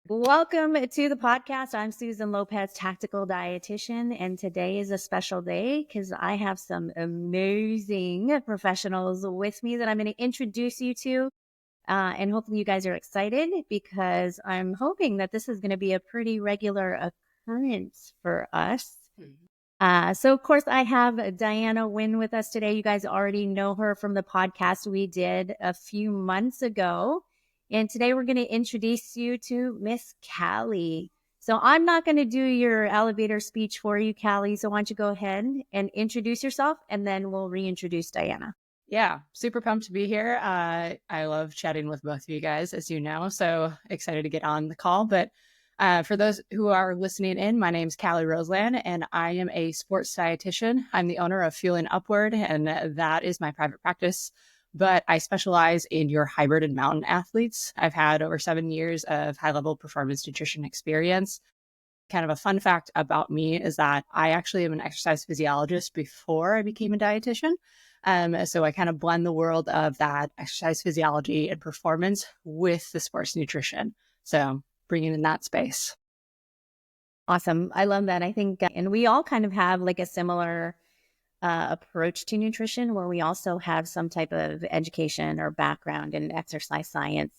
Welcome to the podcast. I'm Susan Lopez, tactical dietitian, and today is a special day because I have some amazing professionals with me that I'm going to introduce you to. And hopefully you guys are excited because I'm hoping that this is going to be a pretty regular occurrence for us. So of course I have Diana Nguyen with us today. You guys already know her from the podcast we did a few months ago. And today we're going to introduce you to Miss Callie. So I'm not going to do your elevator speech for you, Callie. So why don't you go ahead and introduce yourself and then we'll reintroduce Diana. Yeah, super pumped to be here. I love chatting with both of you guys, as you know, so excited to get on the call. But for those who are listening in, my name's Callie Roseland, and I am a sports dietitian. I'm the owner of Fueling Upward, and that is my private practice. But I specialize in your hybrid and mountain athletes. I've had over 7 years of high-level performance nutrition experience. Kind of a fun fact about me is that I actually am an exercise physiologist before I became a dietitian. So I kind of blend the world of that exercise physiology and performance with the sports nutrition. So bringing in that space. Awesome. I love that. I think, and we all kind of have like a similar approach to nutrition where we also have some type of education or background in exercise science.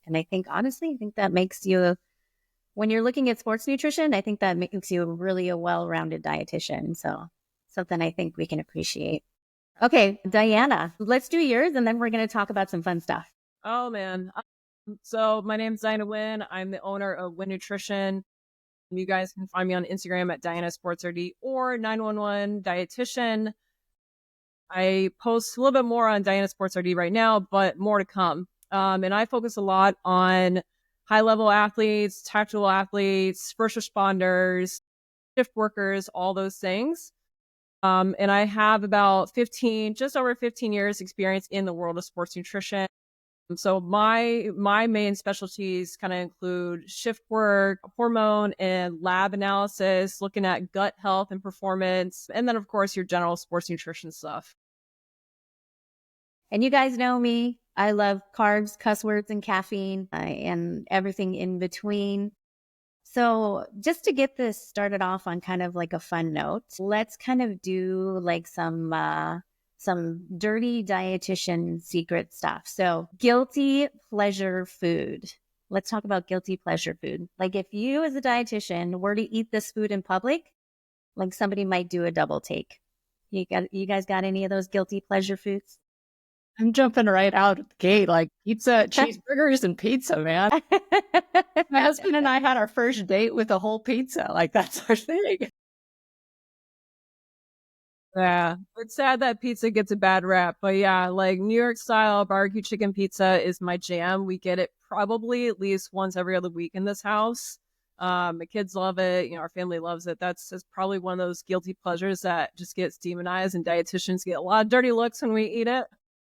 And I think, honestly, I think that makes you, when you're looking at sports nutrition, I think that makes you really a well-rounded dietitian. So something I think we can appreciate. Okay, Diana, let's do yours and then we're going to talk about some fun stuff. Oh, man. So my name's Diana Nguyen. I'm the owner of Win Nutrition. You guys can find me on Instagram at Diana Sports RD or 911 Dietitian. I post a little bit more on Diana Sports RD right now, but more to come. And I focus a lot on high-level athletes, tactical athletes, first responders, shift workers, all those things. And I have about just over 15 years experience in the world of sports nutrition. So my main specialties kind of include shift work, hormone and lab analysis, looking at gut health and performance, and then of course your general sports nutrition stuff. And you guys know me. I love carbs, cuss words, and caffeine and everything in between. So just to get this started off on kind of like a fun note, let's kind of do like some dirty dietitian secret stuff. So guilty pleasure food. Let's talk about guilty pleasure food. Like if you as a dietitian were to eat this food in public, like somebody might do a double take. You guys got any of those guilty pleasure foods? I'm jumping right out of the gate, like pizza, cheeseburgers, and pizza, man. My husband and I had our first date with a whole pizza. Like that's our thing. Yeah, it's sad that pizza gets a bad rap, but yeah, like New York style barbecue chicken pizza is my jam. We get it probably at least once every other week in this house. The kids love it. Our family loves it. That's probably one of those guilty pleasures that just gets demonized, and dietitians get a lot of dirty looks when we eat it.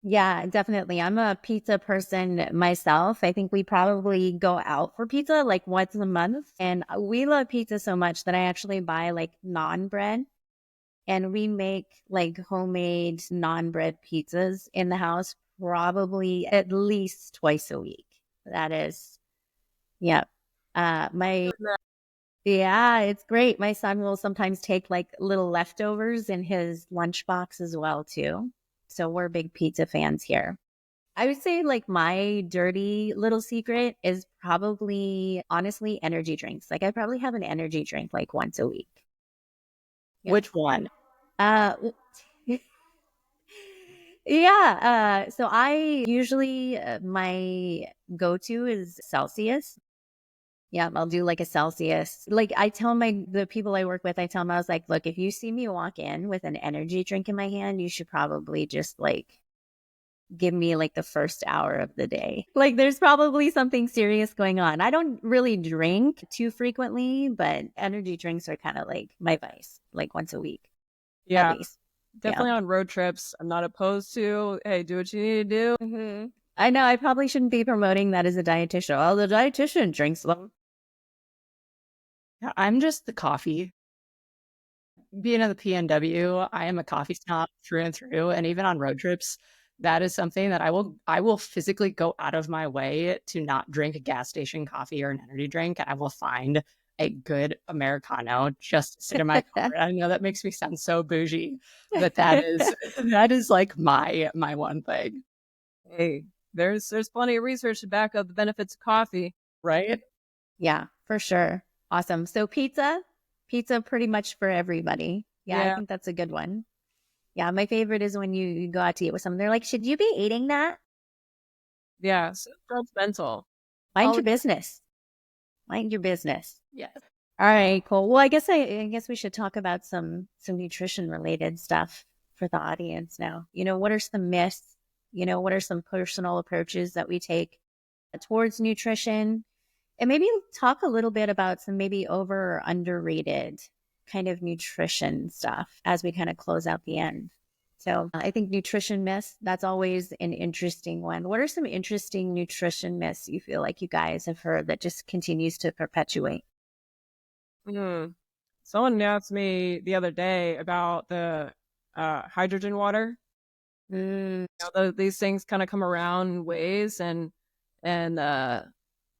Yeah, definitely. I'm a pizza person myself. I think we probably go out for pizza like once a month. And we love pizza so much that I actually buy like non bread and we make like homemade non bread pizzas in the house probably at least twice a week. That is, yeah. Yeah, it's great. My son will sometimes take like little leftovers in his lunchbox as well, too. So we're big pizza fans here. I would say like my dirty little secret is probably honestly energy drinks. Like I probably have an energy drink like once a week. Yeah. Which one? Uh yeah, so I usually my go-to is Celsius. Yeah, I'll do like a Celsius. Like I tell the people I work with, I tell them I was like, look, if you see me walk in with an energy drink in my hand, you should probably just like give me like the first hour of the day. Like there's probably something serious going on. I don't really drink too frequently, but energy drinks are kind of like my vice, like once a week at Yeah, least. definitely on road trips. I'm not opposed to, hey, do what you need to do. Mm-hmm. I know I probably shouldn't be promoting that as a dietitian. Oh, the dietitian drinks them. Yeah, I'm just the coffee. Being in the PNW, I am a coffee snob through and through. And even on road trips, That is something that I will physically go out of my way to not drink a gas station coffee or an energy drink. I will find a good Americano just to sit in my car. I know that makes me sound so bougie, but that is like my one thing. Hey, there's plenty of research to back up the benefits of coffee. Right? Yeah, for sure. Awesome. So pizza pretty much for everybody. Yeah, I Yeah. think that's a good one. Yeah, my favorite is when you go out to eat with someone. They're like, should you be eating that? Yeah, so judgmental. Mind Oh, your business. Mind your business. Yes. All right, cool. Well, I guess we should talk about some nutrition related stuff for the audience now. What are some myths? What are some personal approaches that we take towards nutrition? And maybe talk a little bit about some maybe over or underrated kind of nutrition stuff as we kind of close out the end. So I think nutrition myths, that's always an interesting one. What are some interesting nutrition myths you feel like you guys have heard that just continues to perpetuate? Someone asked me the other day about the hydrogen water. These things kind of come around in waves, and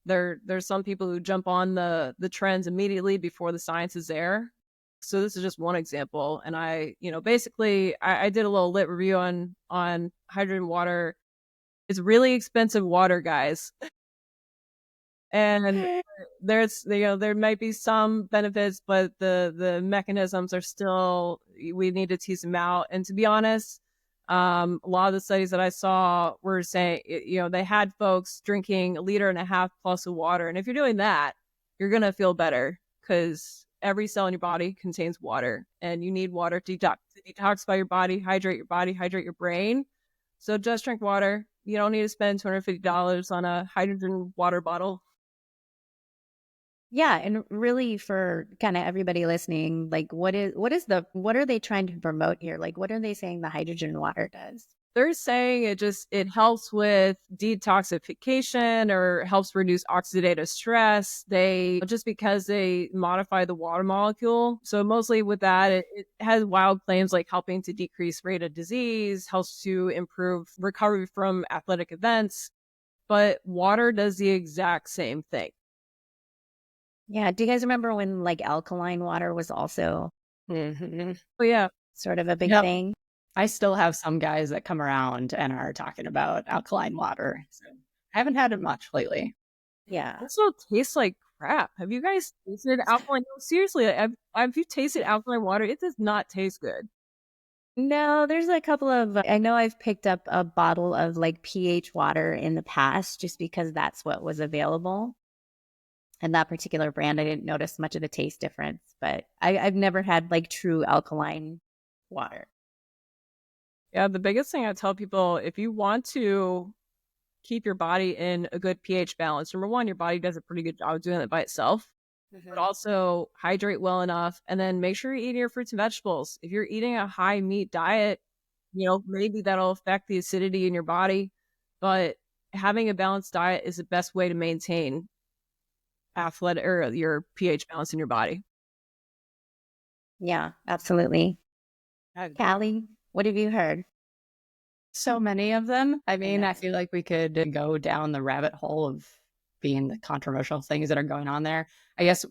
there's some people who jump on the trends immediately before the science is there. So this is just one example, and basically I did a little lit review on hydrogen water. It's really expensive water, guys. And there might be some benefits, but the mechanisms are still, we need to tease them out. And to be honest, a lot of the studies that I saw were saying, they had folks drinking 1.5 liters plus of water. And if you're doing that, you're going to feel better because every cell in your body contains water, and you need water to detoxify your body, hydrate your brain. So just drink water. You don't need to spend $250 on a hydrogen water bottle. Yeah, and really for kind of everybody listening, like what are they trying to promote here? Like what are they saying the hydrogen water does? They're saying it helps with detoxification or helps reduce oxidative stress. Just because they modify the water molecule. So mostly with that, it has wild claims like helping to decrease rate of disease, helps to improve recovery from athletic events. But water does the exact same thing. Yeah. Do you guys remember when like alkaline water was also Mm-hmm. Oh yeah. sort of a big Yep. thing? I still have some guys that come around and are talking about alkaline water. So I haven't had it much lately. Yeah. It also tastes like crap. Have you guys tasted alkaline? No, seriously, have you tasted alkaline water? It does not taste good. No, there's a couple of, I know I've picked up a bottle of like pH water in the past just because that's what was available. And that particular brand, I didn't notice much of the taste difference, but I've never had like true alkaline water. Yeah, the biggest thing I tell people, if you want to keep your body in a good pH balance, number one, your body does a pretty good job of doing it by itself, but also hydrate well enough, and then make sure you're eating your fruits and vegetables. If you're eating a high meat diet, maybe that'll affect the acidity in your body, but having a balanced diet is the best way to maintain athletic or your pH balance in your body. Yeah, absolutely. Callie, what have you heard? So many of them. I mean, know. I feel like we could go down the rabbit hole of being the controversial things that are going on there. I guess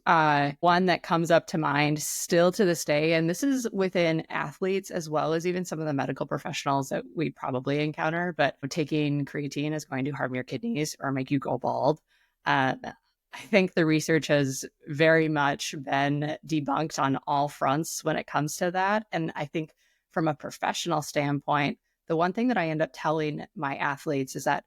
one that comes up to mind still to this day, and this is within athletes as well as even some of the medical professionals that we probably encounter, but taking creatine is going to harm your kidneys or make you go bald. I think the research has very much been debunked on all fronts when it comes to that. And I think from a professional standpoint, the one thing that I end up telling my athletes is that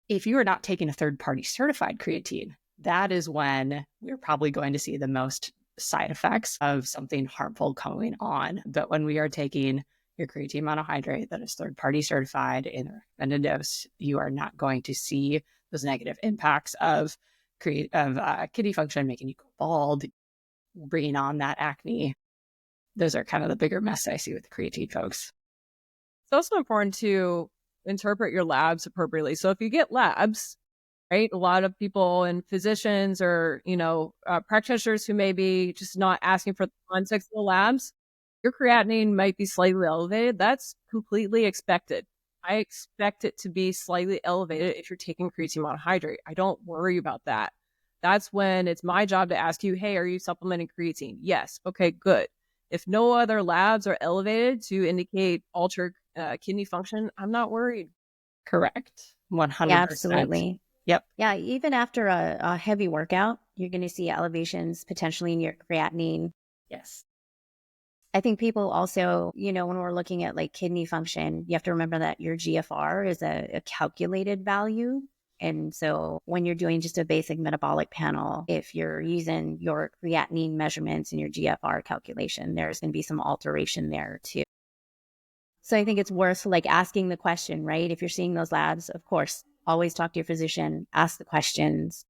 if you are not taking a third-party certified creatine, that is when we're probably going to see the most side effects of something harmful going on. But when we are taking your creatine monohydrate that is third-party certified in a recommended dose, you are not going to see those negative impacts of kidney function, making you go bald, bringing on that acne. Those are kind of the bigger mess I see with the creatine folks. It's also important to interpret your labs appropriately. So if you get labs, right, a lot of people and physicians or, practitioners who may be just not asking for the context of the labs, your creatinine might be slightly elevated. That's completely expected. I expect it to be slightly elevated if you're taking creatine monohydrate. I don't worry about that. That's when it's my job to ask you, hey, are you supplementing creatine? Yes. Okay, good. If no other labs are elevated to indicate altered kidney function, I'm not worried. Correct. 100%. Yeah, absolutely. Yep. Yeah, even after a heavy workout, you're going to see elevations potentially in your creatinine. Yes. I think people also, when we're looking at like kidney function, you have to remember that your GFR is a calculated value. And so when you're doing just a basic metabolic panel, if you're using your creatinine measurements and your GFR calculation, there's going to be some alteration there too. So I think it's worth like asking the question, right? If you're seeing those labs, of course, always talk to your physician, ask the questions.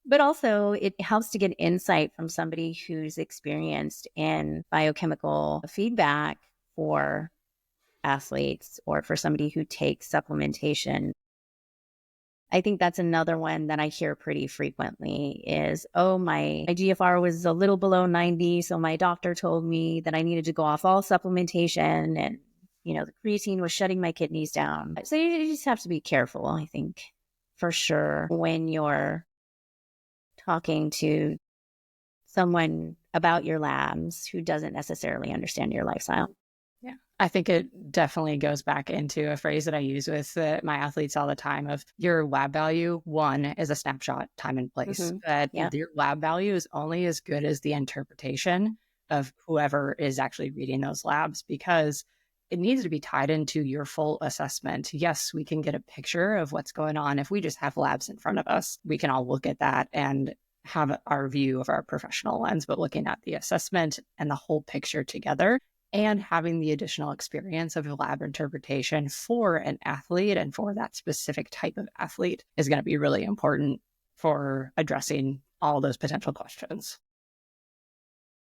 But also, it helps to get insight from somebody who's experienced in biochemical feedback for athletes or for somebody who takes supplementation. I think that's another one that I hear pretty frequently is, oh, my GFR was a little below 90. So my doctor told me that I needed to go off all supplementation and, the creatine was shutting my kidneys down. So you just have to be careful, I think, for sure, when you're talking to someone about your labs who doesn't necessarily understand your lifestyle. Yeah, I think it definitely goes back into a phrase that I use with my athletes all the time of your lab value, one, is a snapshot, time and place. But your lab value is only as good as the interpretation of whoever is actually reading those labs, because it needs to be tied into your full assessment. Yes, we can get a picture of what's going on. If we just have labs in front of us, we can all look at that and have our view of our professional lens, but looking at the assessment and the whole picture together and having the additional experience of lab interpretation for an athlete and for that specific type of athlete is going to be really important for addressing all those potential questions.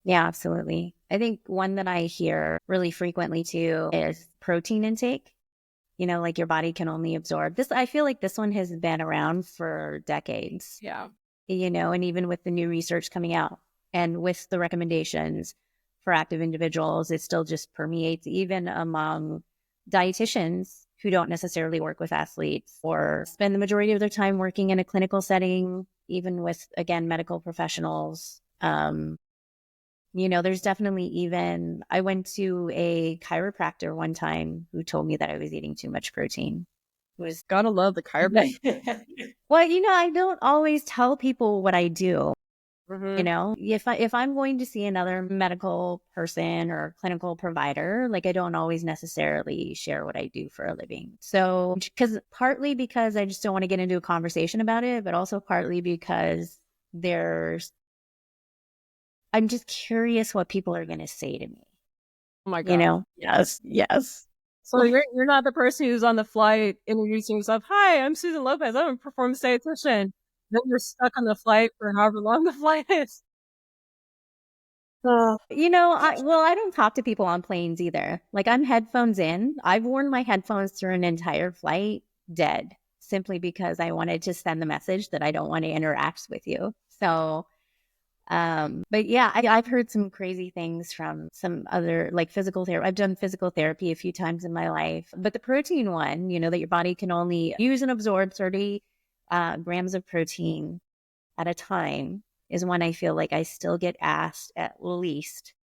Yeah, absolutely. I think one that I hear really frequently too is protein intake. Like your body can only absorb this. I feel like this one has been around for decades. Yeah. And even with the new research coming out and with the recommendations for active individuals, it still just permeates even among dietitians who don't necessarily work with athletes or spend the majority of their time working in a clinical setting, even with, again, medical professionals. There's definitely I went to a chiropractor one time who told me that I was eating too much protein. Gotta love the chiropractor. Well, I don't always tell people what I do. If I'm going to see another medical person or clinical provider, like I don't always necessarily share what I do for a living. So, partly because I just don't want to get into a conversation about it, but also partly because I'm just curious what people are going to say to me. Oh my God. Yes. So you're not the person who's on the flight introducing yourself. Hi, I'm Susan Lopez. I'm a performance dietitian. Then you're stuck on the flight for however long the flight is. I don't talk to people on planes either. Like I'm headphones in. I've worn my headphones through an entire flight dead, simply because I wanted to send the message that I don't want to interact with you. So, but yeah, I've heard some crazy things from some other like physical therapy. I've done physical therapy a few times in my life, but the protein one, that your body can only use and absorb 30 grams of protein at a time is one I feel like I still get asked at least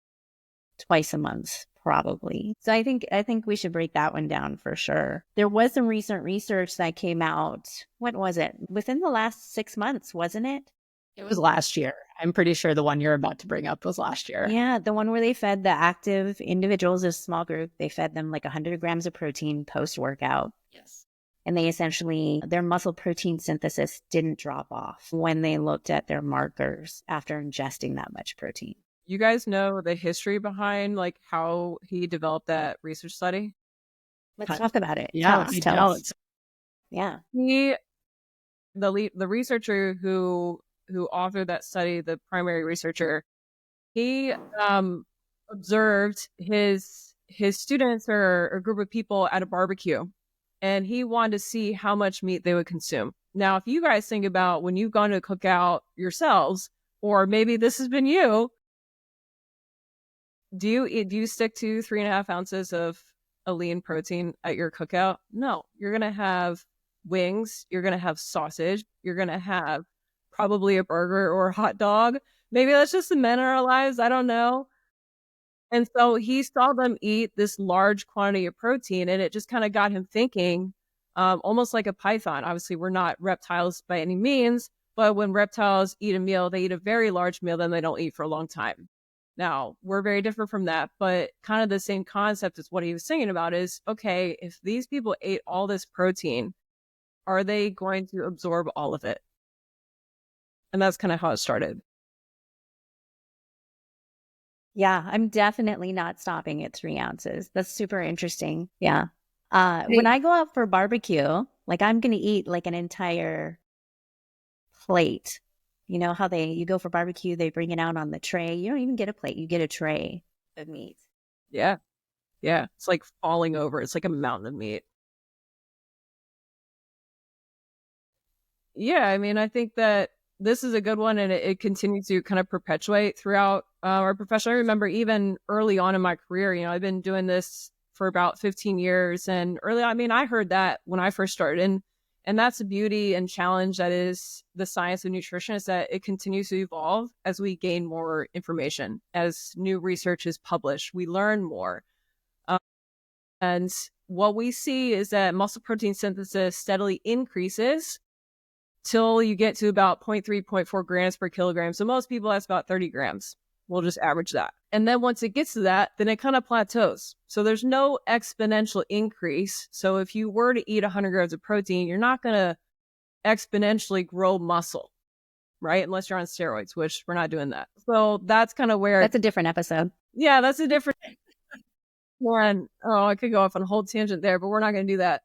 twice a month, probably. So I think we should break that one down for sure. There was some recent research that came out. What was it? Within the last 6 months, wasn't it? It was last year. I'm pretty sure the one you're about to bring up was last year. Yeah, the one where they fed the active individuals, a small group, they fed them like 100 grams of protein post-workout. Yes. And they essentially, their muscle protein synthesis didn't drop off when they looked at their markers after ingesting that much protein. You guys know the history behind like how he developed that research study? Let's talk about it. Yeah, Tell us. Yeah. The researcher who authored that study, the primary researcher, he observed his students or a group of people at a barbecue, and he wanted to see how much meat they would consume. Now, if you guys think about when you've gone to a cookout yourselves, or maybe this has been you, do you stick to 3.5 ounces of a lean protein at your cookout. No, you're going to have wings. You're going to have sausage. You're going to have probably a burger or a hot dog. Maybe that's just the men in our lives. I don't know. And so he saw them eat this large quantity of protein, and it just kind of got him thinking, almost like a python. Obviously, we're not reptiles by any means, but when reptiles eat a meal, they eat a very large meal, then they don't eat for a long time. Now, we're very different from that, but kind of the same concept as what he was thinking about is, okay, if these people ate all this protein, are they going to absorb all of it? And that's kind of how it started. Yeah, I'm definitely not stopping at 3 ounces. That's super interesting. Yeah. When I go out for barbecue, like I'm going to eat like an entire plate. You know how you go for barbecue, they bring it out on the tray. You don't even get a plate, you get a tray of meat. Yeah. Yeah. It's like falling over. It's like a mountain of meat. Yeah. I mean, I think that this is a good one, and it continues to kind of perpetuate throughout our profession. I remember even early on in my career, I've been doing this for about 15 years. And I heard that when I first started. And that's the beauty and challenge that is the science of nutrition, is that it continues to evolve as we gain more information, as new research is published, we learn more. And what we see is that muscle protein synthesis steadily increases till you get to about 0.3, 0.4 grams per kilogram. So most people, that's about 30 grams. We'll just average that. And then once it gets to that, then it kind of plateaus. So there's no exponential increase. So if you were to eat 100 grams of protein, you're not going to exponentially grow muscle, right? Unless you're on steroids, which we're not doing that. So that's kind of where... That's a different episode. Yeah, that's a different one. Oh, I could go off on a whole tangent there, but we're not going to do that.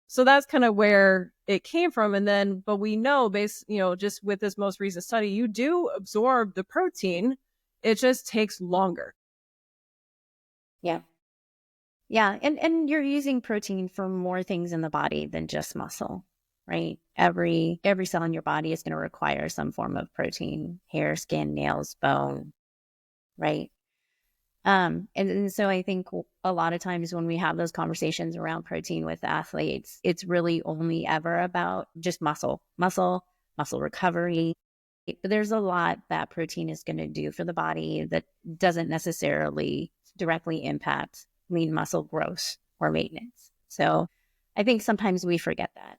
So that's kind of where it came from. And then, but we know just with this most recent study, you do absorb the protein. It just takes longer. Yeah. Yeah. And you're using protein for more things in the body than just muscle, right? Every cell in your body is going to require some form of protein: hair, skin, nails, bone, right? And so I think a lot of times when we have those conversations around protein with athletes, it's really only ever about just muscle recovery. But there's a lot that protein is going to do for the body that doesn't necessarily directly impact lean muscle growth or maintenance. So I think sometimes we forget that.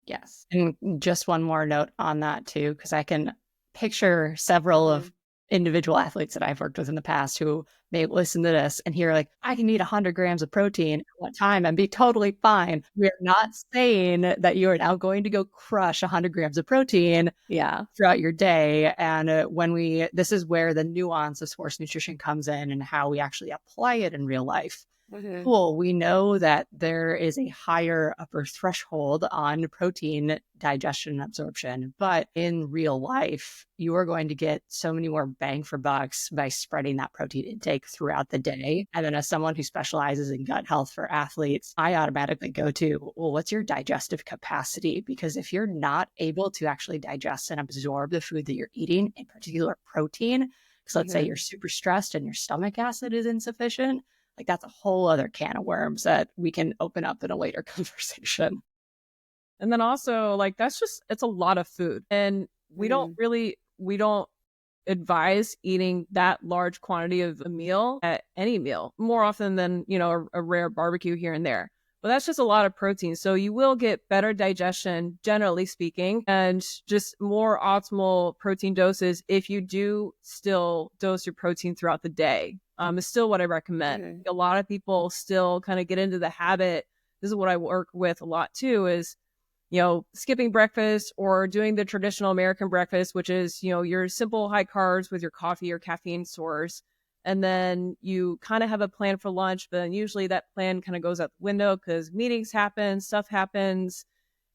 Yes. And just one more note on that too, because I can picture several of individual athletes that I've worked with in the past who may listen to this and hear like, I can eat 100 grams of protein at one time and be totally fine. We're not saying that you are now going to go crush 100 grams of protein throughout your day. And this is where the nuance of sports nutrition comes in and how we actually apply it in real life. Cool. We know that there is a higher upper threshold on protein digestion and absorption, but in real life, you are going to get so many more bang for bucks by spreading that protein intake throughout the day. And then as someone who specializes in gut health for athletes, I automatically go to, well, what's your digestive capacity? Because if you're not able to actually digest and absorb the food that you're eating, in particular protein, because let's say you're super stressed and your stomach acid is insufficient, like that's a whole other can of worms that we can open up in a later conversation. And then also like, it's a lot of food, and we don't advise eating that large quantity of a meal at any meal, more often than, a rare barbecue here and there. But that's just a lot of protein. So you will get better digestion, generally speaking, and just more optimal protein doses if you do still dose your protein throughout the day. Is still what I recommend. A lot of people still kind of get into the habit. This is what I work with a lot too, is, skipping breakfast or doing the traditional American breakfast, which is, your simple high carbs with your coffee or caffeine source. And then you kind of have a plan for lunch, but usually that plan kind of goes out the window because meetings happen, stuff happens,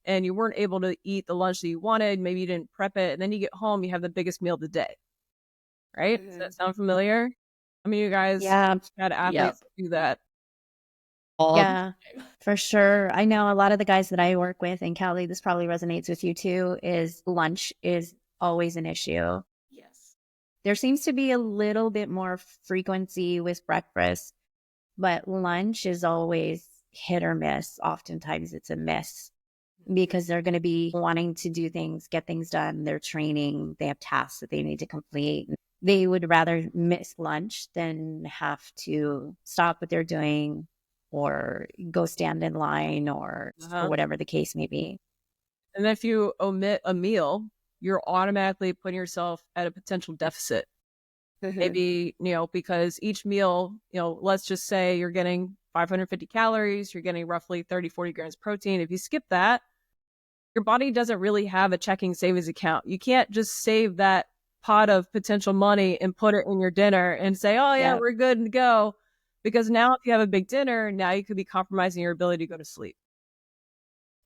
and you weren't able to eat the lunch that you wanted. Maybe you didn't prep it. And then you get home, you have the biggest meal of the day. Right? Does that sound familiar? I mean, you guys had athletes do that. Yeah, for sure. I know a lot of the guys that I work with, and Callie, this probably resonates with you too, is lunch is always an issue. Yes. There seems to be a little bit more frequency with breakfast, but lunch is always hit or miss. Oftentimes it's a miss because they're going to be wanting to do things, get things done. They're training, they have tasks that they need to complete. They would rather miss lunch than have to stop what they're doing or go stand in line or whatever the case may be. And if you omit a meal, you're automatically putting yourself at a potential deficit. Maybe, because each meal, let's just say you're getting 550 calories, you're getting roughly 30, 40 grams of protein. If you skip that, your body doesn't really have a checking savings account. You can't just save that pot of potential money and put it in your dinner and say, oh yeah, we're good to go. Because now if you have a big dinner, now you could be compromising your ability to go to sleep.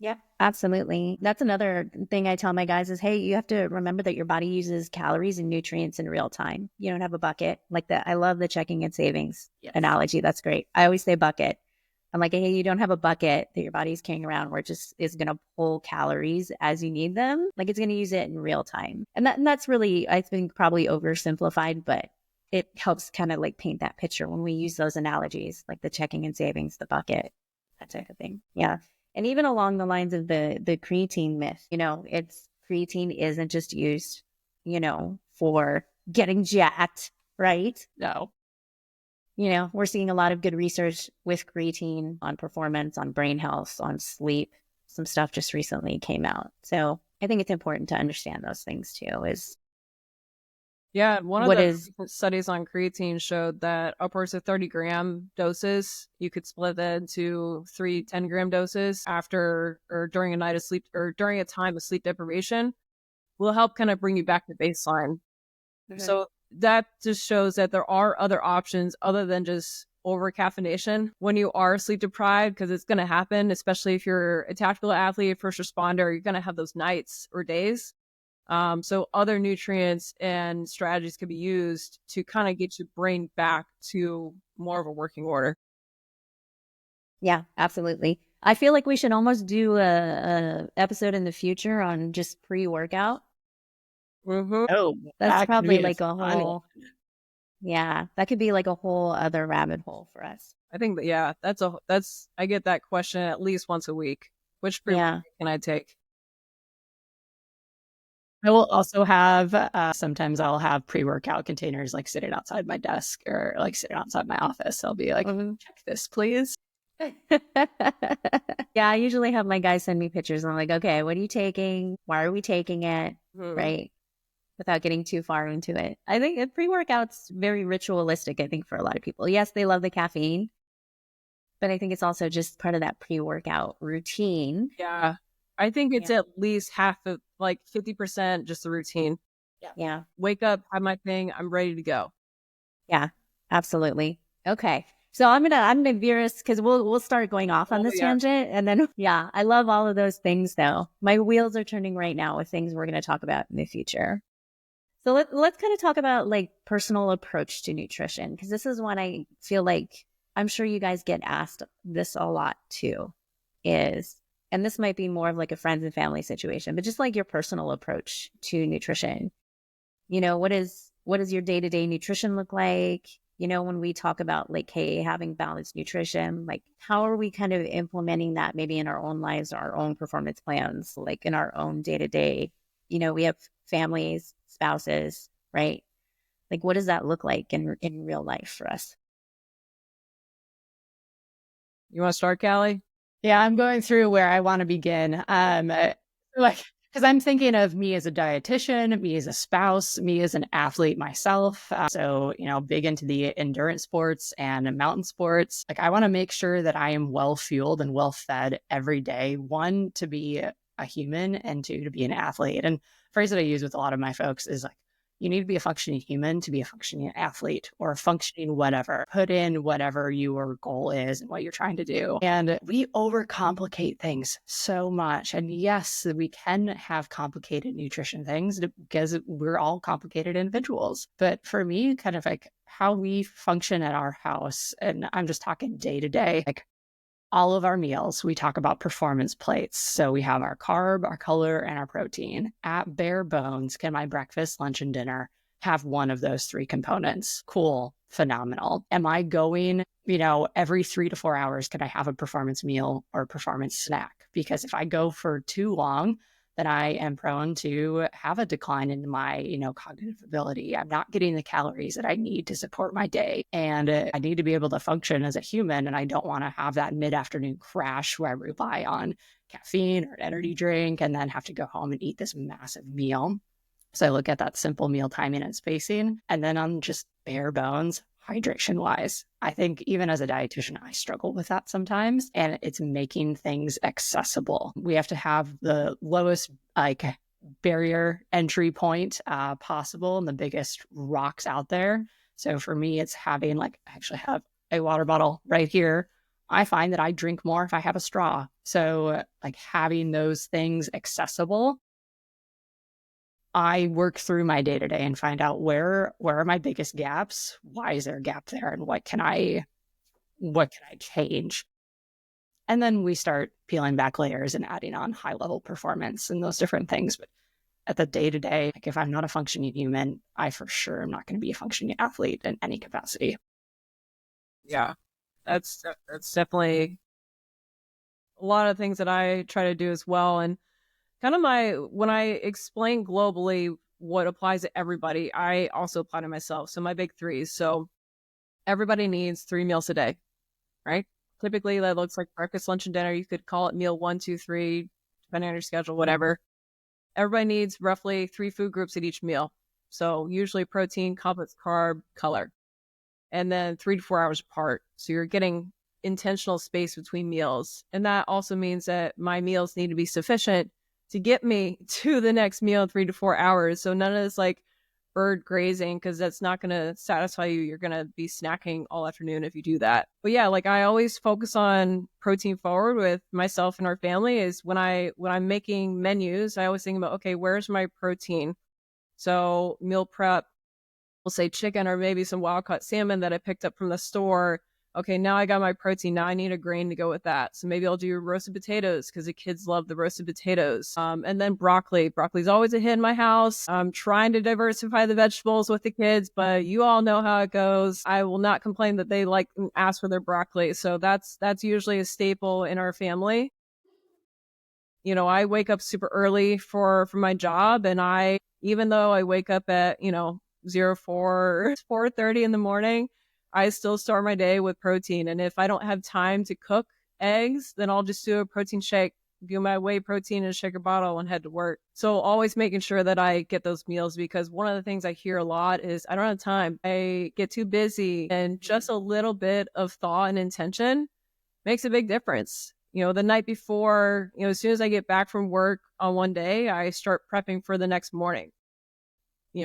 Yep, absolutely. That's another thing I tell my guys is, hey, you have to remember that your body uses calories and nutrients in real time. You don't have a bucket like that. I love the checking and savings analogy. That's great. I always say bucket. I'm like, hey, you don't have a bucket that your body's carrying around where it just is going to pull calories as you need them. Like it's going to use it in real time. And that's really, I think, probably oversimplified, but it helps kind of like paint that picture when we use those analogies, like the checking and savings, the bucket, that type of thing. Yeah. And even along the lines of the creatine myth, creatine isn't just used, for getting jacked, right? No. We're seeing a lot of good research with creatine on performance, on brain health, on sleep. Some stuff just recently came out. So I think it's important to understand those things too. One of the studies on creatine showed that upwards of 30-gram doses, you could split that into 3 10-gram doses after or during a night of sleep or during a time of sleep deprivation will help kind of bring you back to baseline. So that just shows that there are other options other than just over caffeination when you are sleep deprived, because it's going to happen, especially if you're a tactical athlete, first responder, you're going to have those nights or days. So other nutrients and strategies could be used to kind of get your brain back to more of a working order. Yeah, absolutely. I feel like we should almost do a episode in the future on just pre-workout. Oh, that's probably like a whole, that could be like a whole other rabbit hole for us. I think that, I get that question at least once a week. Which pre-workout can I take? I will also have, sometimes I'll have pre-workout containers like sitting outside my desk or like sitting outside my office. I'll be like, check this, please. Yeah, I usually have my guys send me pictures and I'm like, okay, what are you taking? Why are we taking it? Right. Without getting too far into it. I think pre-workout's very ritualistic, I think, for a lot of people. Yes, they love the caffeine, but I think it's also just part of that pre-workout routine. Yeah. I think it's at least half of, like 50% just the routine. Yeah. Wake up, have my thing, I'm ready to go. Yeah, absolutely. Okay. So I'm gonna veer us because we'll start going off on this tangent, and then I love all of those things though. My wheels are turning right now with things we're gonna talk about in the future. So let's kind of talk about like personal approach to nutrition, because this is one I feel like I'm sure you guys get asked this a lot too. And this might be more of like a friends and family situation, but just like your personal approach to nutrition. What is your day-to-day nutrition look like? When we talk about like, hey, having balanced nutrition, like how are we kind of implementing that maybe in our own lives, our own performance plans, like in our own day-to-day? We have families, spouses, right? Like what does that look like in real life for us? You want to start, Callie? Yeah, I'm going through where I want to begin. Because I'm thinking of me as a dietitian, me as a spouse, me as an athlete myself. So, big into the endurance sports and mountain sports. Like I want to make sure that I am well fueled and well fed every day. One, to be a human, and two, to be an athlete. And the phrase that I use with a lot of my folks is like, you need to be a functioning human to be a functioning athlete or a functioning whatever. Put in whatever your goal is and what you're trying to do. And we overcomplicate things so much. And yes, we can have complicated nutrition things because we're all complicated individuals. But for me, kind of like how we function at our house, and I'm just talking day to day, like all of our meals, we talk about performance plates. So we have our carb, our color, and our protein. At bare bones, can my breakfast, lunch, and dinner have one of those three components. Cool, phenomenal. Am I going, every 3 to 4 hours, can I have a performance meal or a performance snack? Because if I go for too long, then I am prone to have a decline in my, cognitive ability. I'm not getting the calories that I need to support my day. And I need to be able to function as a human. And I don't want to have that mid-afternoon crash where I rely on caffeine or an energy drink and then have to go home and eat this massive meal. So I look at that simple meal timing and spacing. And then on just bare bones, hydration wise, I think even as a dietitian, I struggle with that sometimes. And it's making things accessible. We have to have the lowest barrier entry point possible and the biggest rocks out there. So for me, it's having I actually have a water bottle right here. I find that I drink more if I have a straw. So having those things accessible, I work through my day-to-day and find out where are my biggest gaps? Why is there a gap there? And what can I change? And then we start peeling back layers and adding on high-level performance and those different things. But at the day-to-day, if I'm not a functioning human, I for sure am not going to be a functioning athlete in any capacity. Yeah, that's definitely a lot of things that I try to do as well. And kind of when I explain globally what applies to everybody, I also apply to myself. So my big threes. So everybody needs 3 meals a day, right? Typically that looks like breakfast, lunch, and dinner. You could call it meal 1, 2, 3, depending on your schedule, whatever. Everybody needs roughly 3 food groups at each meal. So usually protein, complex carb, color, and then 3 to 4 hours apart. So you're getting intentional space between meals. And that also means that my meals need to be sufficient to get me to the next meal in 3 to 4 hours. So none of this bird grazing, because that's not going to satisfy you. You're going to be snacking all afternoon if you do that. But yeah, I always focus on protein forward with myself and our family. Is when I'm making menus, I always think about, okay, where's my protein? So meal prep, we'll say chicken or maybe some wild caught salmon that I picked up from the store. Okay, now I got my protein. Now I need a grain to go with that. So maybe I'll do roasted potatoes because the kids love the roasted potatoes. And then broccoli. Broccoli's always a hit in my house. I'm trying to diversify the vegetables with the kids, but you all know how it goes. I will not complain that they ask for their broccoli. So that's usually a staple in our family. I wake up super early for my job, and even though I wake up at 4:30 in the morning, I still start my day with protein. And if I don't have time to cook eggs, then I'll just do a protein shake, do my whey protein in a shaker bottle, and head to work. So always making sure that I get those meals, because one of the things I hear a lot is I don't have time. I get too busy, and just a little bit of thought and intention makes a big difference. The night before, as soon as I get back from work on one day, I start prepping for the next morning.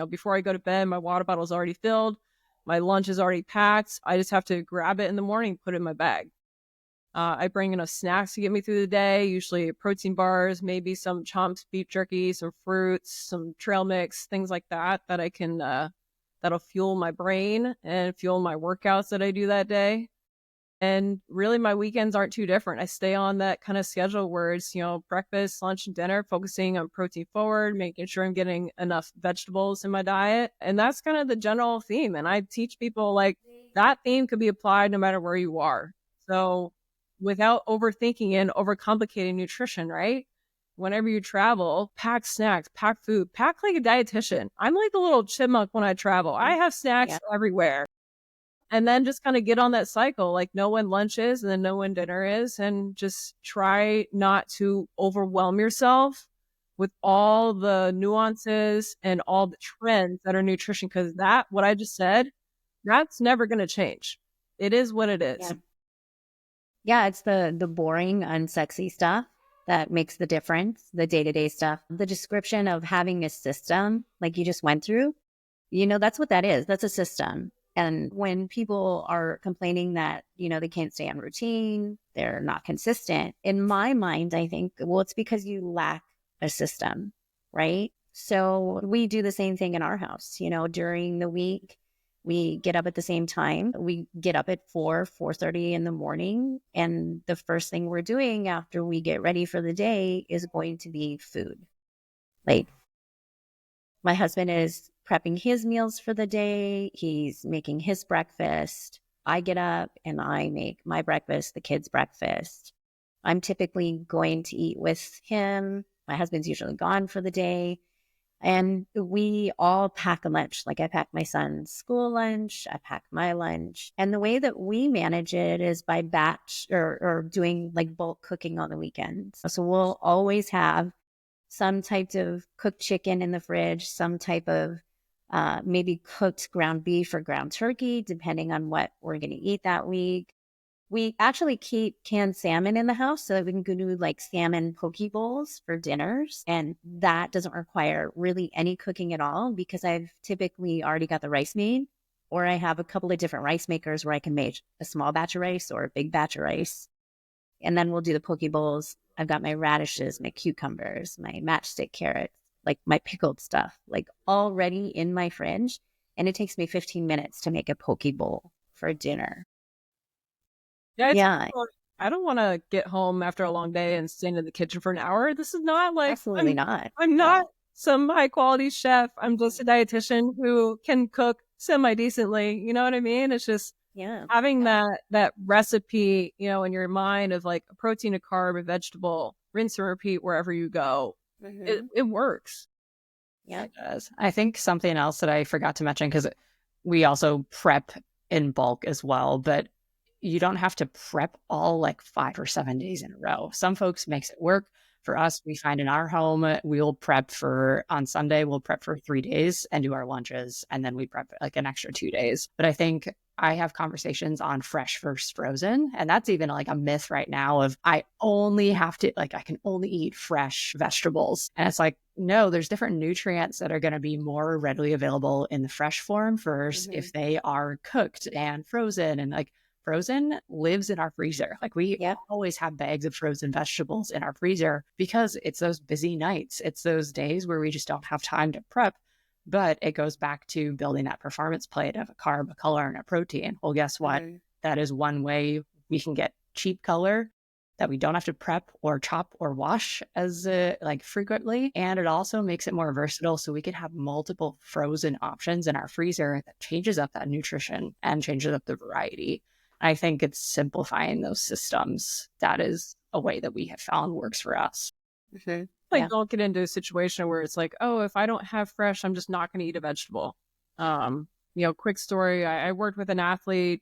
Before I go to bed, my water bottle is already filled. My lunch is already packed. I just have to grab it in the morning, put it in my bag. I bring enough snacks to get me through the day, usually protein bars, maybe some chomped beef jerky, some fruits, some trail mix, things like that I can, that'll fuel my brain and fuel my workouts that I do that day. And really my weekends aren't too different. I stay on that kind of schedule where it's, breakfast, lunch, and dinner, focusing on protein forward, making sure I'm getting enough vegetables in my diet. And that's kind of the general theme. And I teach people that theme could be applied no matter where you are. So without overthinking and overcomplicating nutrition, right? Whenever you travel, pack snacks, pack food, pack like a dietitian. I'm like the little chipmunk when I travel. I have snacks everywhere. And then just kind of get on that cycle, know when lunch is and then know when dinner is, and just try not to overwhelm yourself with all the nuances and all the trends that are nutrition. Because what I just said, that's never going to change. It is what it is. Yeah, it's the boring, unsexy stuff that makes the difference, the day-to-day stuff. The description of having a system like you just went through, that's what that is. That's a system. And when people are complaining that, they can't stay on routine, they're not consistent, in my mind, I think, well, it's because you lack a system, right? So we do the same thing in our house. During the week, we get up at the same time. We get up at 4:30 in the morning. And the first thing we're doing after we get ready for the day is going to be food. My husband is prepping his meals for the day. He's making his breakfast. I get up and I make my breakfast, the kids' breakfast. I'm typically going to eat with him. My husband's usually gone for the day. And we all pack a lunch. Like I pack my son's school lunch, I pack my lunch. And the way that we manage it is by batch or doing like bulk cooking on the weekends. So we'll always have some type of cooked chicken in the fridge, some type of maybe cooked ground beef or ground turkey, depending on what we're going to eat that week. We actually keep canned salmon in the house so that we can go do like salmon poke bowls for dinners. And that doesn't require really any cooking at all because I've typically already got the rice made, or I have a couple of different rice makers where I can make a small batch of rice or a big batch of rice. And then we'll do the poke bowls. I've got my radishes, my cucumbers, my matchstick carrots, like my pickled stuff, like already in my fridge. And it takes me 15 minutes to make a poke bowl for dinner. Yeah, Yeah, I don't want to get home after a long day and stand in the kitchen for an hour. This is not like absolutely not. I'm not some high quality chef. I'm just a dietitian who can cook semi decently. You know what I mean? It's just Yeah. having that recipe, in your mind of like a protein, a carb, a vegetable, rinse and repeat wherever you go. It works. Yeah. It does. I think something else that I forgot to mention, because we also prep in bulk as well, but you don't have to prep all like 5 or 7 days in a row. Some folks makes it work. For us, we find in our home, we'll prep on Sunday, we'll prep for 3 days and do our lunches. And then we prep like an extra 2 days. But I think I have conversations on fresh versus frozen. And that's even like a myth right now of I can only eat fresh vegetables. And it's like, no, there's different nutrients that are going to be more readily available in the fresh form versus if they are cooked and frozen. And like frozen lives in our freezer. Like we always have bags of frozen vegetables in our freezer because it's those busy nights. It's those days where we just don't have time to prep. But it goes back to building that performance plate of a carb, a color, and a protein. Well, guess what? That is one way we can get cheap color that we don't have to prep or chop or wash as frequently. And it also makes it more versatile. So we can have multiple frozen options in our freezer that changes up that nutrition and changes up the variety. I think it's simplifying those systems. That is a way that we have found works for us. Don't get into a situation where it's like, oh, if I don't have fresh, I'm just not going to eat a vegetable. Quick story. I worked with an athlete,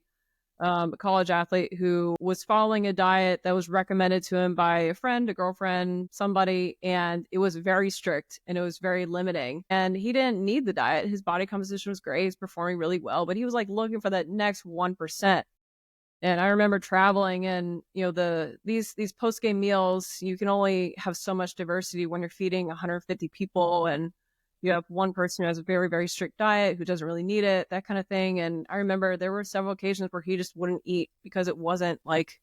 a college athlete who was following a diet that was recommended to him by a friend, a girlfriend, somebody, and it was very strict and it was very limiting. And he didn't need the diet. His body composition was great. He's performing really well, but he was like looking for that next 1%. And I remember traveling and, these post-game meals, you can only have so much diversity when you're feeding 150 people and you have one person who has a very, very strict diet, who doesn't really need it, that kind of thing. And I remember there were several occasions where he just wouldn't eat because it wasn't like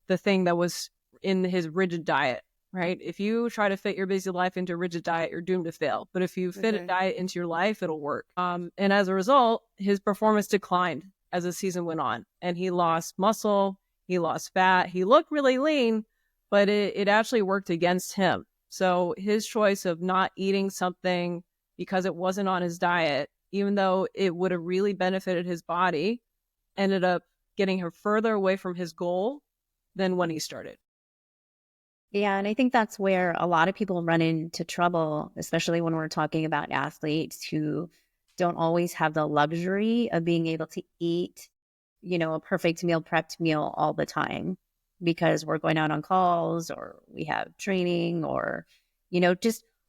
the thing that was in his rigid diet, right? If you try to fit your busy life into a rigid diet, you're doomed to fail. But if you fit a diet into your life, it'll work. And as a result, his performance declined as the season went on, and he lost muscle, he lost fat, he looked really lean, but it actually worked against him. So his choice of not eating something because it wasn't on his diet, even though it would have really benefited his body, ended up getting him further away from his goal than when he started. Yeah, and I think that's where a lot of people run into trouble, especially when we're talking about athletes who don't always have the luxury of being able to eat, a perfect meal, prepped meal all the time because we're going out on calls or we have training or,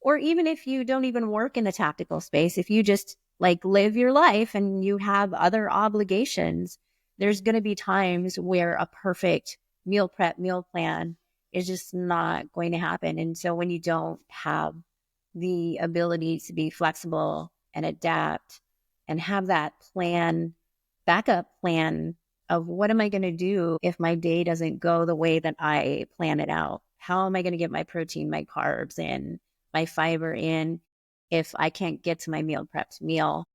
or even if you don't even work in the tactical space, if you just like live your life and you have other obligations, there's going to be times where a perfect meal prep, meal plan is just not going to happen. And so when you don't have the ability to be flexible and adapt and have that backup plan of what am I going to do if my day doesn't go the way that I plan it out? How am I going to get my protein, my carbs in, my fiber in if I can't get to my meal prepped meal?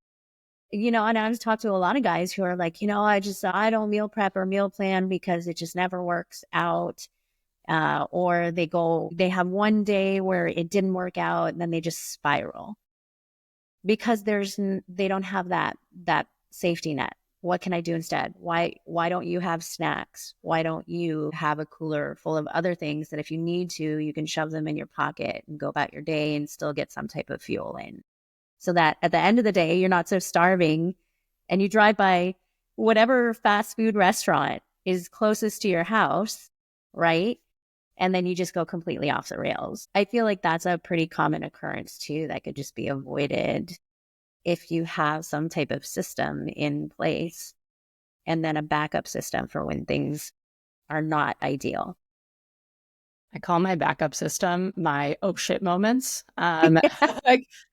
And I've talked to a lot of guys who are like, I don't meal prep or meal plan because it just never works out. Or they have one day where it didn't work out and then they just spiral. because they don't have that safety net. What can I do instead? Why don't you have snacks? Why don't you have a cooler full of other things that if you need to, you can shove them in your pocket and go about your day and still get some type of fuel in. So that at the end of the day, you're not so starving, and you drive by whatever fast food restaurant is closest to your house, right? And then you just go completely off the rails. I feel like that's a pretty common occurrence too, that could just be avoided if you have some type of system in place and then a backup system for when things are not ideal. I call my backup system my oh shit moments. Like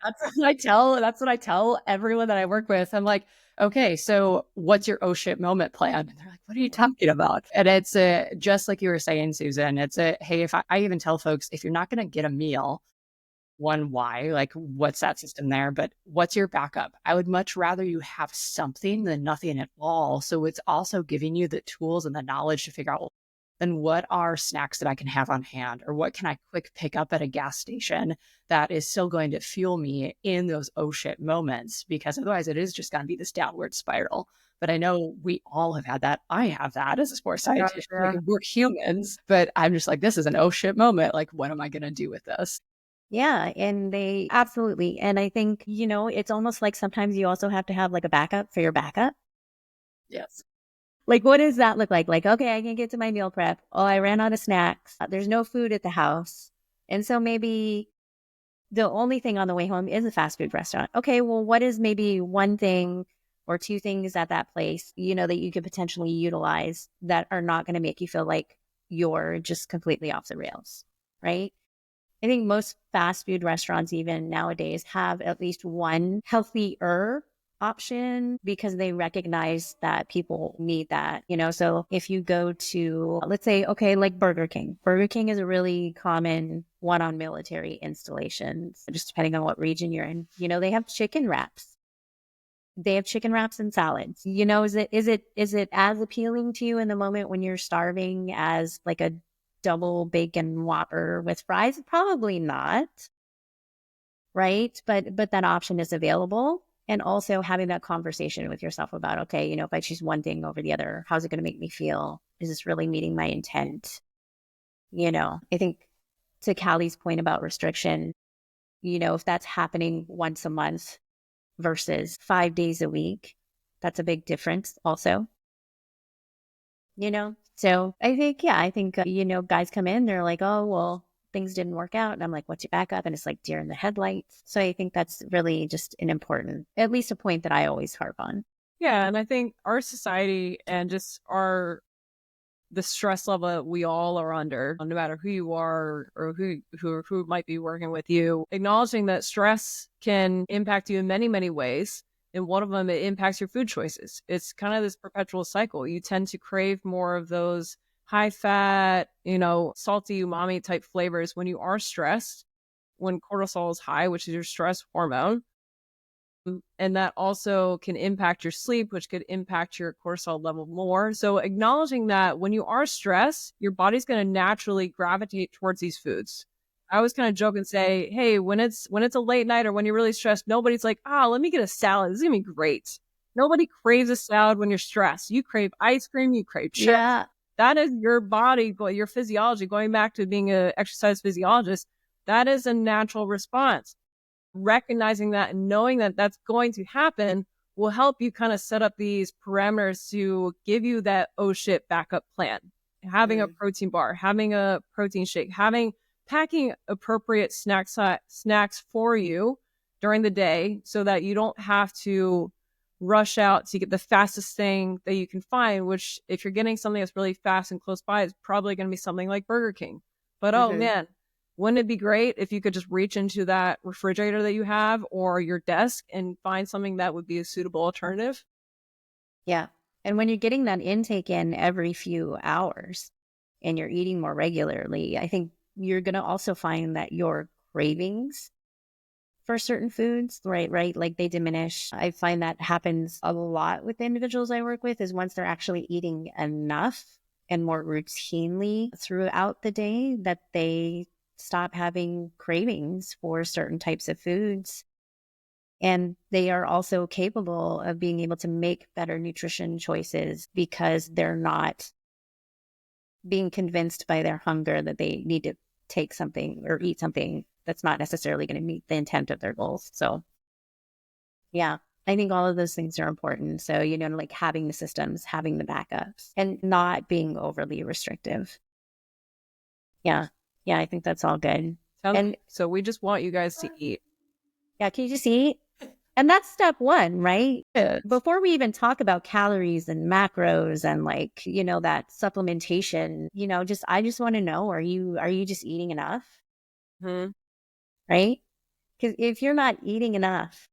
that's what I tell everyone that I work with. I'm like, okay, so what's your oh shit moment plan? And they're like, what are you talking about? And it's just like you were saying, Susan, it's hey, if I even tell folks, if you're not going to get a meal, one, why, like, what's that system there? But what's your backup? I would much rather you have something than nothing at all. So it's also giving you the tools and the knowledge to figure out, well, then what are snacks that I can have on hand, or what can I quick pick up at a gas station that is still going to fuel me in those oh shit moments? Because otherwise it is just going to be this downward spiral. But I know we all have had that. I have that as a sports scientist. Yeah. Like, we're humans, but I'm just like, this is an oh shit moment. Like, what am I going to do with this? Yeah, and they absolutely. And I think, it's almost like sometimes you also have to have like a backup for your backup. Yes. Like, what does that look like? Like, okay, I can get to my meal prep. Oh, I ran out of snacks. There's no food at the house. And so maybe the only thing on the way home is a fast food restaurant. Okay, well, what is maybe one thing or two things at that place, that you could potentially utilize that are not going to make you feel like you're just completely off the rails, right? I think most fast food restaurants even nowadays have at least one healthier option because they recognize that people need that, So if you go to, let's say, okay, like Burger King is a really common one on military installations, just depending on what region you're in. They have chicken wraps. They have chicken wraps and salads. Is it as appealing to you in the moment when you're starving as like a double bacon Whopper with fries? Probably not. Right. But that option is available. And also having that conversation with yourself about, okay, if I choose one thing over the other, how's it going to make me feel? Is this really meeting my intent? I think to Callie's point about restriction, if that's happening once a month versus 5 days a week, that's a big difference also. So I think, guys come in, they're like, oh, well, things didn't work out. And I'm like, what's your backup? And it's like deer in the headlights. So I think that's really just an important, at least a point that I always harp on. Yeah. And I think our society and just the stress level that we all are under, no matter who you are or who might be working with you, acknowledging that stress can impact you in many, many ways. And one of them, it impacts your food choices. It's kind of this perpetual cycle. You tend to crave more of those high fat, salty umami type flavors when you are stressed, when cortisol is high, which is your stress hormone. And that also can impact your sleep, which could impact your cortisol level more. So acknowledging that when you are stressed, your body's going to naturally gravitate towards these foods. I always kind of joke and say, hey, when it's a late night or when you're really stressed, nobody's like, let me get a salad. This is going to be great. Nobody craves a salad when you're stressed. You crave ice cream, you crave chips. Yeah. That is your body, your physiology, going back to being an exercise physiologist. That is a natural response. Recognizing that and knowing that that's going to happen will help you kind of set up these parameters to give you that oh shit backup plan. Having a protein bar, having a protein shake, packing appropriate snacks for you during the day so that you don't have to rush out to get the fastest thing that you can find, which if you're getting something that's really fast and close by, is probably going to be something like Burger King. But oh man, wouldn't it be great if you could just reach into that refrigerator that you have or your desk and find something that would be a suitable alternative? Yeah. And when you're getting that intake in every few hours and you're eating more regularly, I think you're going to also find that your cravings for certain foods, right, like they diminish. I find that happens a lot with the individuals I work with, is once they're actually eating enough and more routinely throughout the day, that they stop having cravings for certain types of foods. And they are also capable of being able to make better nutrition choices because they're not being convinced by their hunger that they need to take something or eat something that's not necessarily going to meet the intent of their goals. So, yeah, I think all of those things are important. So, like having the systems, having the backups, and not being overly restrictive. Yeah. Yeah, I think that's all good. So we just want you guys to eat. Yeah, can you just eat? And that's step one, right? Yes. Before we even talk about calories and macros and that supplementation, I just want to know, are you just eating enough? Mm-hmm. Right? Because if you're not eating enough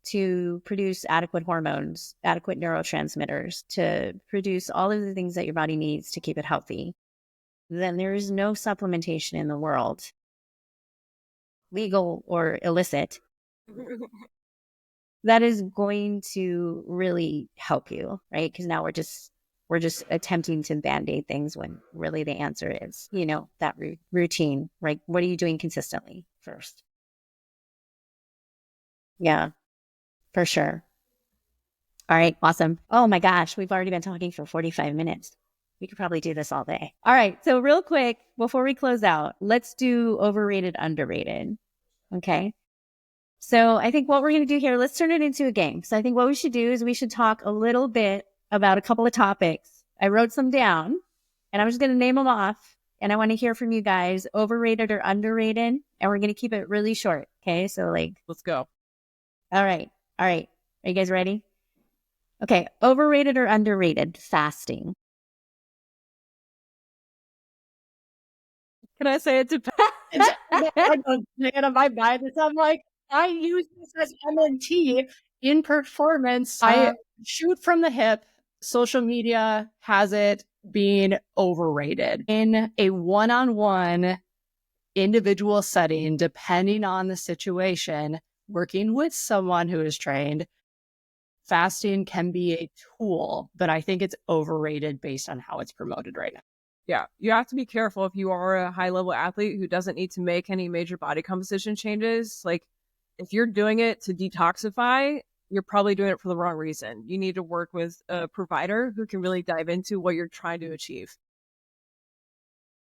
to produce adequate hormones, adequate neurotransmitters, to produce all of the things that your body needs to keep it healthy, then there is no supplementation in the world, legal or illicit, that is going to really help you, right? Because now we're just attempting to band-aid things when really the answer is, that routine, right? What are you doing consistently first? Yeah, for sure. All right, awesome. Oh my gosh, we've already been talking for 45 minutes. We could probably do this all day. All right, so real quick, before we close out, let's do overrated, underrated. Okay. So I think what we're going to do here, let's turn it into a game. So I think what we should do is we should talk a little bit about a couple of topics. I wrote some down and I'm just going to name them off. And I want to hear from you guys, overrated or underrated. And we're going to keep it really short. Okay. So let's go. All right. All right. Are you guys ready? Okay. Overrated or underrated fasting? Can I say it depends? My mind is, I'm like, I use this as MNT in performance. I shoot from the hip. Social media has it being overrated. In a one-on-one individual setting, depending on the situation, working with someone who is trained, fasting can be a tool, but I think it's overrated based on how it's promoted right now. Yeah, you have to be careful if you are a high-level athlete who doesn't need to make any major body composition changes. Like, if you're doing it to detoxify, you're probably doing it for the wrong reason. You need to work with a provider who can really dive into what you're trying to achieve.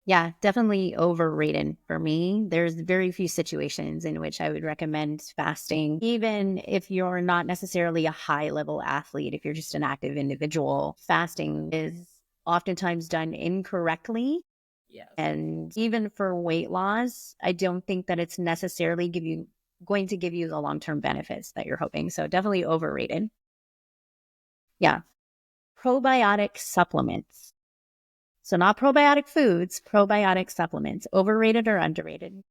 Yeah, definitely overrated for me. There's very few situations in which I would recommend fasting, even if you're not necessarily a high-level athlete. If you're just an active individual, fasting is oftentimes done incorrectly. Yes. And even for weight loss, I don't think that it's necessarily going to give you the long-term benefits that you're hoping. So definitely overrated. Yeah. Probiotic supplements. So not probiotic foods, probiotic supplements. Overrated or underrated?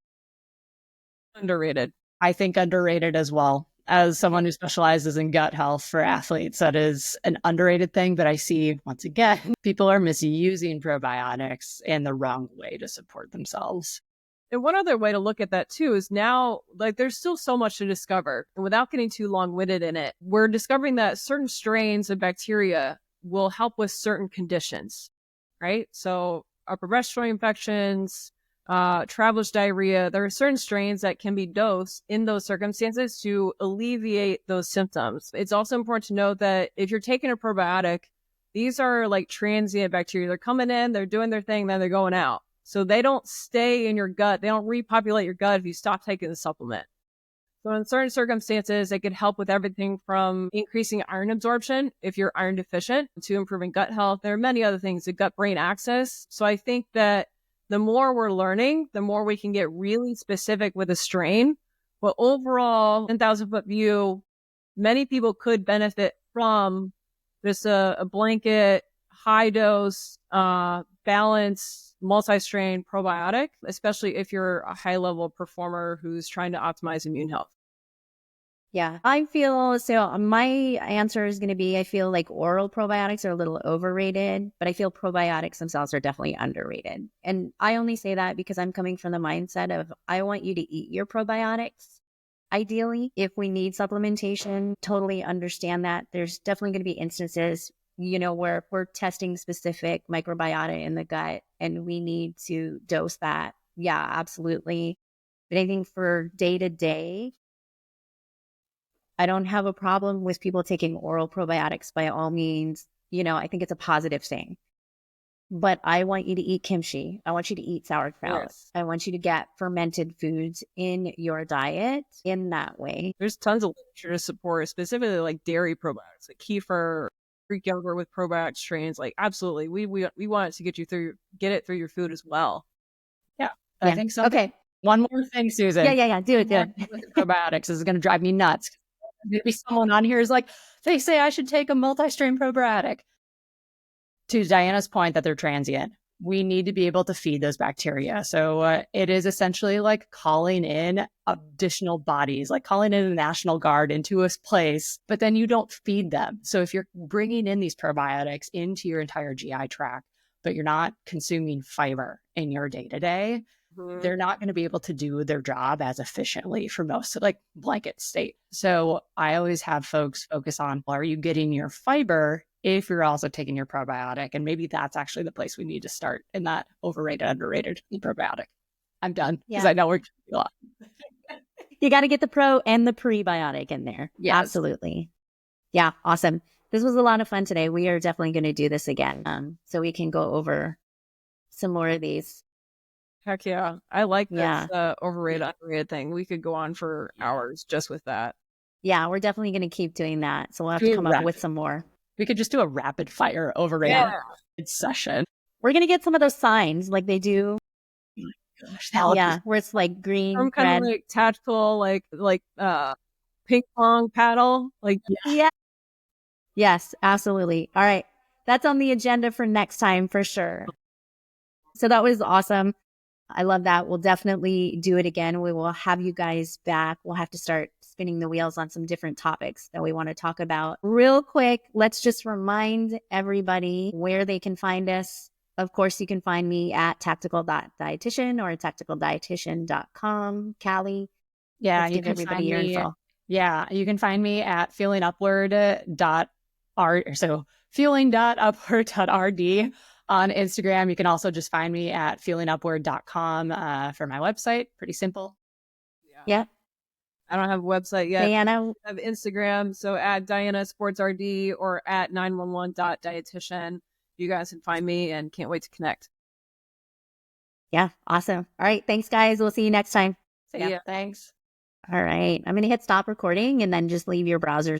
Underrated. I think underrated as well. As someone who specializes in gut health for athletes, that is an underrated thing that I see, once again, people are misusing probiotics in the wrong way to support themselves. And one other way to look at that too is now, there's still so much to discover. And without getting too long-winded in it, we're discovering that certain strains of bacteria will help with certain conditions, right? So upper respiratory infections, traveler's diarrhea, there are certain strains that can be dosed in those circumstances to alleviate those symptoms. It's also important to note that if you're taking a probiotic, these are like transient bacteria. They're coming in, they're doing their thing, then they're going out. So they don't stay in your gut. They don't repopulate your gut if you stop taking the supplement. So in certain circumstances, it could help with everything from increasing iron absorption if you're iron deficient to improving gut health. There are many other things, the gut-brain axis. So I think that the more we're learning, the more we can get really specific with a strain. But overall, 10,000-foot view, many people could benefit from just a blanket, high dose, balanced, multi-strain probiotic, especially if you're a high-level performer who's trying to optimize immune health. Yeah, I feel so. My answer is going to be I feel like oral probiotics are a little overrated, but I feel probiotics themselves are definitely underrated. And I only say that because I'm coming from the mindset of I want you to eat your probiotics. Ideally, if we need supplementation, totally understand that. There's definitely going to be instances, where if we're testing specific microbiota in the gut and we need to dose that. Yeah, absolutely. But I think for day to day, I don't have a problem with people taking oral probiotics by all means. I think it's a positive thing. But I want you to eat kimchi. I want you to eat sauerkraut. Yes. I want you to get fermented foods in your diet in that way. There's tons of literature to support, specifically like dairy probiotics, like kefir, Greek yogurt with probiotic strains. Like, absolutely, we want it to get it through your food as well. Yeah, Yeah. I think so. Okay. One more thing, Susan. Yeah. Do it. With the probiotics is going to drive me nuts. Maybe someone on here is like, they say I should take a multi-strain probiotic. To Diana's point that they're transient, we need to be able to feed those bacteria. So it is essentially like calling in additional bodies, like calling in a National Guard into a place, but then you don't feed them. So if you're bringing in these probiotics into your entire GI tract, but you're not consuming fiber in your day-to-day, they're not going to be able to do their job as efficiently for most, like blanket state. So I always have folks focus on, are you getting your fiber if you're also taking your probiotic? And maybe that's actually the place we need to start in that overrated, underrated probiotic. I'm done because I know we're a lot. You got to get the pro and the prebiotic in there. Yes. Absolutely. Yeah. Awesome. This was a lot of fun today. We are definitely going to do this again. So we can go over some more of these. Heck yeah. I like this overrated, underrated thing. We could go on for hours just with that. Yeah, we're definitely going to keep doing that. So we'll have to come up with some more. We could just do a rapid fire overrated session. We're going to get some of those signs like they do. Gosh, where it's like green, some kind of like tactical, like ping pong paddle. Like, yeah. Yes, absolutely. All right. That's on the agenda for next time for sure. So that was awesome. I love that. We'll definitely do it again. We will have you guys back. We'll have to start spinning the wheels on some different topics that we want to talk about. Real quick, let's just remind everybody where they can find us. Of course, you can find me at tactical.dietitian or tacticaldietitian.com. Callie, yeah, you can everybody your info. Yeah, you can find me at feelingupward.rd on Instagram. You can also just find me at feelingupward.com for my website. Pretty simple. Yeah. I don't have a website yet. Diana. I have Instagram. So at Diana Sports RD or at 911.dietitian. You guys can find me and can't wait to connect. Yeah. Awesome. All right. Thanks, guys. We'll see you next time. See ya. Thanks. All right. I'm going to hit stop recording and then just leave your browser